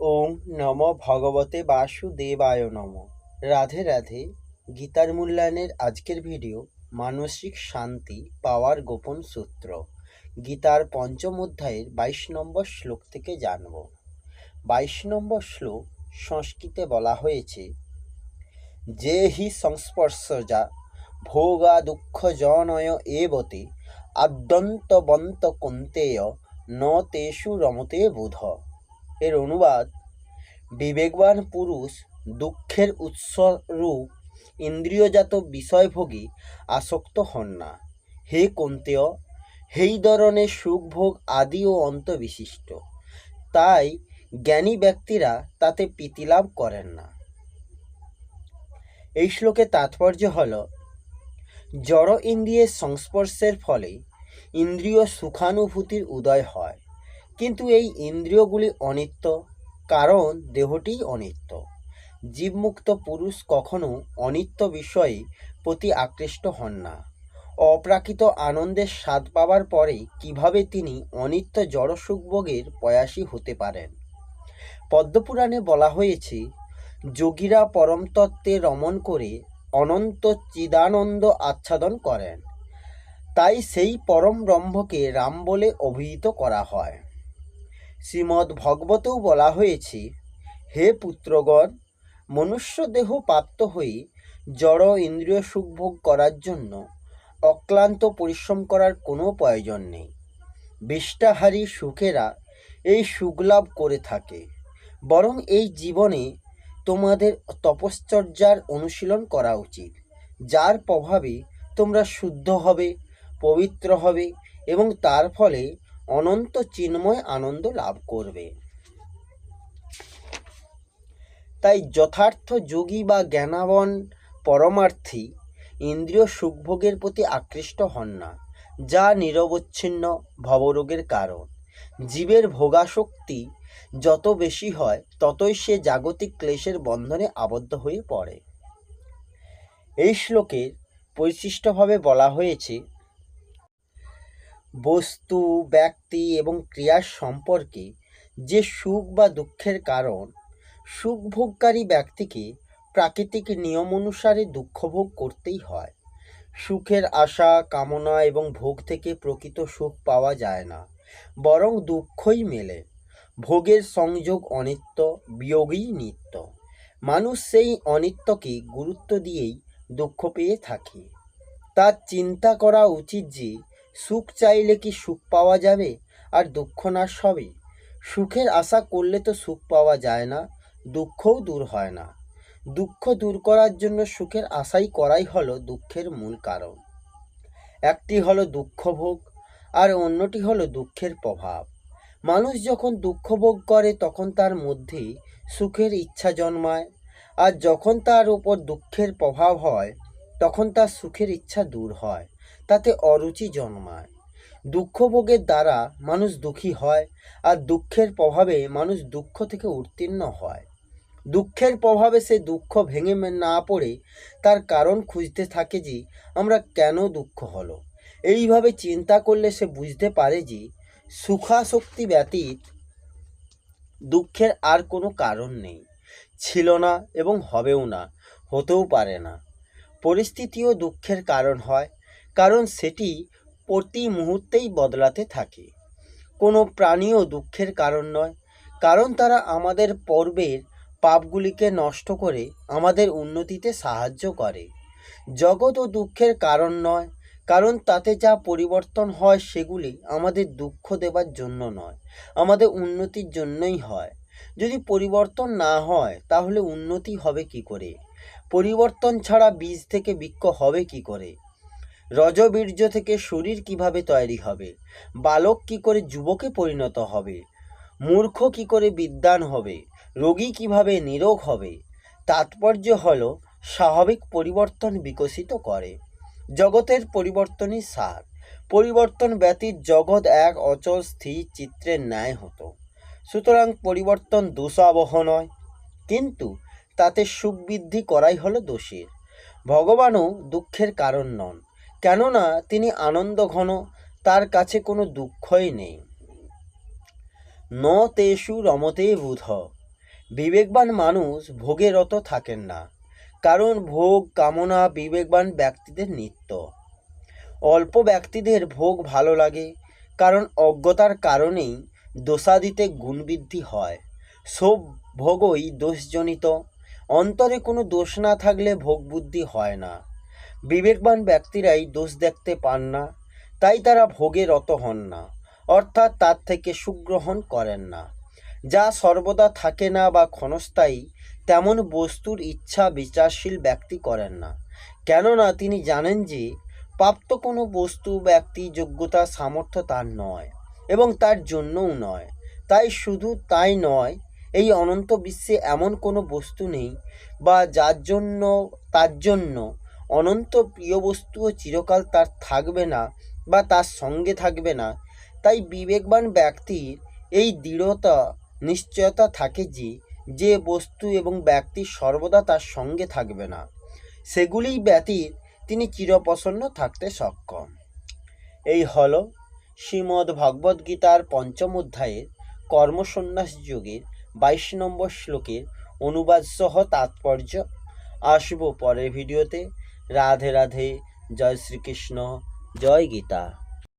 ওম নমো ভগবতে বাসুদেবায় নমঃ। রাধে রাধে। গীতার মূল্যায়নের আজকের ভিডিও মানসিক শান্তি পাওয়ার গোপন সূত্র। গীতার পঞ্চম অধ্যায়ের 22 নম্বর শ্লোক থেকে জানব। 22 নম্বর শ্লোক সংস্কৃতে বলা হয়েছে, যে হি সংস্পর্শজা ভোগা দুঃখ জনয় এবতে আদ্যন্তবন্ত কন্তেয় ন তেষু রমতে বোধ। এর অনুবাদ, বিবেকবান পুরুষ দুঃখের উৎসরূপ ইন্দ্রিয়জাত বিষয়ভোগে আসক্ত হন না। হে কন্তেয়, এই ধরনের সুখভোগ আদি ও অন্ত বিশিষ্ট, তাই জ্ঞানী ব্যক্তিরা তাতে প্রীতিলাভ করেন না। এই শ্লোকের তাৎপর্য হল, জড় ইন্দ্রিয়ের সংস্পর্শের ফলে ইন্দ্রিয় সুখানুভূতির উদয় হয়, কিন্তু এই ইন্দ্রিয়গুলি অনিত্য, কারণ দেহটিই অনিত্য। জীবমুক্ত পুরুষ কখনো অনিত্য বিষয়ে প্রতি আকৃষ্ট হন না। অপ্রাকৃত আনন্দের স্বাদ পাওয়ার পরে কিভাবে তিনি অনিত্য জড় সুখভোগের প্রয়াসী হতে পারেন? পদ্মপুরাণে বলা হয়েছে, যোগীরা পরম তত্ত্বে রমণ করে অনন্ত চিদানন্দ আচ্ছাদন করেন, তাই সেই পরম ব্রহ্মকে রাম বলে অভিহিত করা হয়। শ্রীমদ্ ভগবতেও বলা হয়েছে, হে পুত্রগণ, মনুষ্য দেহ প্রাপ্ত হয়ে জড় ইন্দ্রিয় সুখভোগ করার জন্য অক্লান্ত পরিশ্রম করার কোনো প্রয়োজন নেই। বিষ্টাহারী সুখেরা এই সুখলাভ করে থাকে, বরং এই জীবনে তোমাদের তপশ্চর্যার অনুশীলন করা উচিত, যার প্রভাবে তোমরা শুদ্ধ হবে, পবিত্র হবে এবং তার ফলে অনন্ত চিন্ময় আনন্দ লাভ করবে। তাই যথার্থ যোগী বা জ্ঞানবান পরমার্থী ইন্দ্রিয় সুখভোগের প্রতি আকৃষ্ট হন না, যা নিরবচ্ছিন্ন ভবরোগের কারণ। জীবের ভোগাসক্তি যত বেশি হয়, ততই সে জাগতিক ক্লেশের বন্ধনে আবদ্ধ হয়ে পড়ে। এই শ্লোকের পরিশিষ্টভাবে বলা হয়েছে, বস্তু, ব্যক্তি এবং ক্রিয়ার সম্পর্কে যে সুখ বা দুঃখের কারণ, সুখভোগকারী ব্যক্তিকে প্রাকৃতিক নিয়ম অনুসারে দুঃখভোগ করতেই হয়। সুখের আশা, কামনা এবং ভোগ থেকে প্রকৃত সুখ পাওয়া যায় না, বরং দুঃখই মেলে। ভোগের সংযোগ অনিত্য, বিয়োগই নিত্য। মানুষ সেই অনিত্যকে গুরুত্ব দিয়েই দুঃখ পেয়ে থাকে। তার চিন্তা করা উচিত যে, সুখ চাইলে কি সুখ পাওয়া যাবে আর দুঃখ নাশ হবে? সুখের আশা করলে তো সুখ পাওয়া যায় না, দুঃখও দূর হয় না। দুঃখ দূর করার জন্য সুখের আশাই করাই হলো দুঃখের মূল কারণ। একটি হলো দুঃখ ভোগ আর অন্যটি হলো দুঃখের প্রভাব। মানুষ যখন দুঃখ ভোগ করে তখন তার মধ্যে সুখের ইচ্ছা জন্মায়, আর যখন তার উপর দুঃখের প্রভাব হয় তখন তার সুখের ইচ্ছা দূর হয়, তাতে অরুচি জন্মায়। দুঃখ ভোগের দ্বারা মানুষ দুঃখী হয়, আর দুঃখের প্রভাবে মানুষ দুঃখ থেকে উত্তীর্ণ হয়। দুঃখের প্রভাবে সে দুঃখ ভেঙে না পড়ে তার কারণ খুঁজতে থাকে যে আমরা কেন দুঃখ হলো। এইভাবে চিন্তা করলে সে বুঝতে পারে যে সুখাসক্তি ব্যতীত দুঃখের আর কোনো কারণ নেই, ছিল না এবং হবেও না, হতেও পারে না। পরিস্থিতিও দুঃখের কারণ হয়, কারণ সেটি প্রতি মুহূর্তেই বদলাতে থাকে। কোনো প্রাণীও দুঃখের কারণ নয়, কারণ তারা আমাদের পূর্বের পাপগুলিকে নষ্ট করে আমাদের উন্নতিতে সাহায্য করে। জগৎও দুঃখের কারণ নয়, কারণ তাতে যা পরিবর্তন হয় সেগুলি আমাদের দুঃখ দেবার জন্য নয়, আমাদের উন্নতির জন্যই হয়। যদি পরিবর্তন না হয় তাহলে উন্নতি হবে কি করে? পরিবর্তন ছাড়া বীজ থেকে বৃক্ষ হবে কি করে? রজবীর্য থেকে শরীর কিভাবে তৈরি হবে? বালক কি করে যুবকে পরিণত হবে? মূর্খ কি করে বিদ্বান হবে? রোগী কিভাবে নিরোগ হবে? তাৎপর্য হলো, স্বাভাবিক পরিবর্তন বিকশিত করে। জগতের পরিবর্তনই সার। পরিবর্তন ব্যতীত জগৎ এক অচল স্থির চিত্রের ন্যায় হতো। সুতরাং পরিবর্তন দোষাবহ নয়, কিন্তু তাতে সুখ বৃদ্ধি করাই হলো দোষের। ভগবানও দুঃখের কারণ নন, কেননা তিনি আনন্দ ঘন, তার কাছে কোনো দুঃখই নেই। ন তেষু রমতে বুধ। বিবেকবান মানুষ ভোগে রত থাকেন না, কারণ ভোগ কামনা বিবেকবান ব্যক্তিদের নিত্য। অল্প ব্যক্তিদের ভোগ ভালো লাগে, কারণ অজ্ঞতার কারণেই দোষাদিতে গুণবৃদ্ধি হয়। সব ভোগই দোষজনিত, অন্তরে কোনো দোষ না থাকলে ভোগ বুদ্ধি হয় না। বিবেকবান ব্যক্তিরাই দোষ দেখতে পান না, তাই তারা ভোগে রত হন না, অর্থাৎ তার থেকে সুখ গ্রহণ করেন না। যা সর্বদা থাকে না বা ক্ষণস্থায়ী, তেমন বস্তুর ইচ্ছা বিচারশীল ব্যক্তি করেন না, কেননা তিনি জানেন যে প্রাপ্ত কোনো বস্তু ব্যক্তি যোগ্যতা সামর্থ্য তার নয় এবং তার জন্যও নয়। তাই শুধু তাই নয়, এই অনন্ত বিশ্বে এমন কোনো বস্তু নেই বা তার জন্য অনন্ত প্রিয় বস্তুও চিরকাল তার থাকবে না বা তার সঙ্গে থাকবে না। তাই বিবেকবান ব্যক্তির এই দৃঢ়তা নিশ্চয়তা থাকে যে যে বস্তু এবং ব্যক্তি সর্বদা তার সঙ্গে থাকবে না, সেগুলিই ব্যতীত তিনি চিরপ্রসন্ন থাকতে সক্ষম। এই হল শ্রীমদ্ ভগবদ্গীতার পঞ্চম অধ্যায়ের কর্মসন্ন্যাস যোগের 22 নম্বর শ্লোকের অনুবাদ সহ তাৎপর্য। আসবো পরের ভিডিওতে। রাধে রাধে, জয় শ্রীকৃষ্ণ, জয় গীতা।